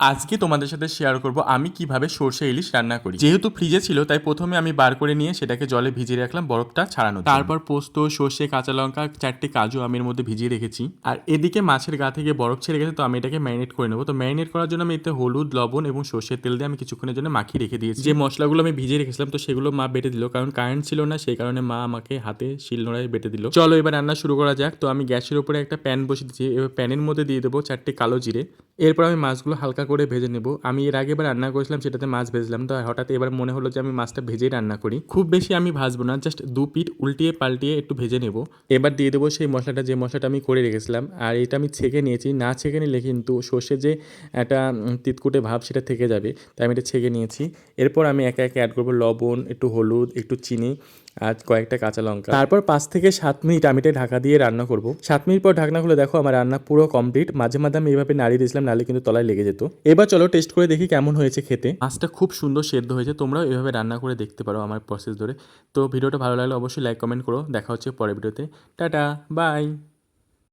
আজকে তোমাদের সাথে শেয়ার করব আমি কিভাবে সর্ষে ইলিশ রান্না করি। যেহেতু ফ্রিজে ছিল তাই প্রথমে আমি বার করে নিয়ে সেটাকে জলে ভিজিয়ে রাখলাম বরফটা ছাড়ানো। তারপর পোস্ত, সর্ষে, কাঁচা লঙ্কা, 4টে কাজু আমি এর মধ্যে ভিজিয়ে রেখেছি। আর এদিকে মাছের গা থেকে বরফ ছেড়ে গেছে, তো আমি এটাকে ম্যারিনেট করে নেবো। তো ম্যারিনেট করার জন্য আমি এতে হলুদ, লবণ এবং সর্ষের তেল দিয়ে আমি কিছুক্ষণের জন্য মাখিয়ে রেখে দিয়েছি। যে মশলাগুলো আমি ভিজিয়ে রেখেছিলাম তো সেগুলো মা বেটে দিল, কারণ কারেন্ট ছিল না, সেই কারণে মা আমাকে হাতে শিলনোড়ায় বেটে দিল। চলো এবার রান্না শুরু করা যাক। তো আমি গ্যাসের উপরে একটা প্যান বসিয়ে দিয়েছি। এবার প্যানের মধ্যে দিয়ে দেবো 4টে কালো জিরে। এরপর আমি মাছগুলো হালকা করে ভেজে নেব। আমি এর আগে এবার রান্না করেছিলাম, সেটাতে মাছ ভেজলাম, তো হঠাৎ এবার মনে হলো যে আমি মাছটা ভেজেই রান্না করি। খুব বেশি আমি ভাজবো না, জাস্ট 2 পিঠ উল্টিয়ে পাল্টিয়ে একটু ভেজে নেব। এবার দিয়ে দেবো সেই মশলাটা, যে মশলাটা আমি করে রেখেছিলাম। আর এটা আমি ছেঁকে নিয়েছি, না ছেঁকে নিলে কিন্তু সর্ষে যে একটা তিতকুটে ভাব সেটা থেকে যাবে, তাই আমি এটা ছেঁকে নিয়েছি। এরপর আমি একে একে অ্যাড করবো লবণ, একটু হলুদ, একটু চিনি আর কয়েকটা কাঁচা লঙ্কা। তারপর 5 থেকে 7 মিনিট আমি এটা ঢাকা দিয়ে রান্না করব। 7 মিনিট পর ঢাকনা খুলে দেখো আমার রান্না পুরো কমপ্লিট। মাঝে মাঝে আমি এইভাবে নাড়িয়ে দিয়েছিলাম, নাহলে কিন্তু তলায় লেগে যেত। এবার চলো টেস্ট করে দেখি কেমন হয়েছে খেতে। মাছটা খুব সুন্দর সেদ্ধ হয়েছে, তোমরাও এভাবে রান্না করে দেখতে পারো আমার প্রসেস ধরে। তো ভিডিওটা ভালো লাগলে অবশ্যই লাইক কমেন্ট করো। দেখা হচ্ছে পরের ভিডিওতে। Tata, by.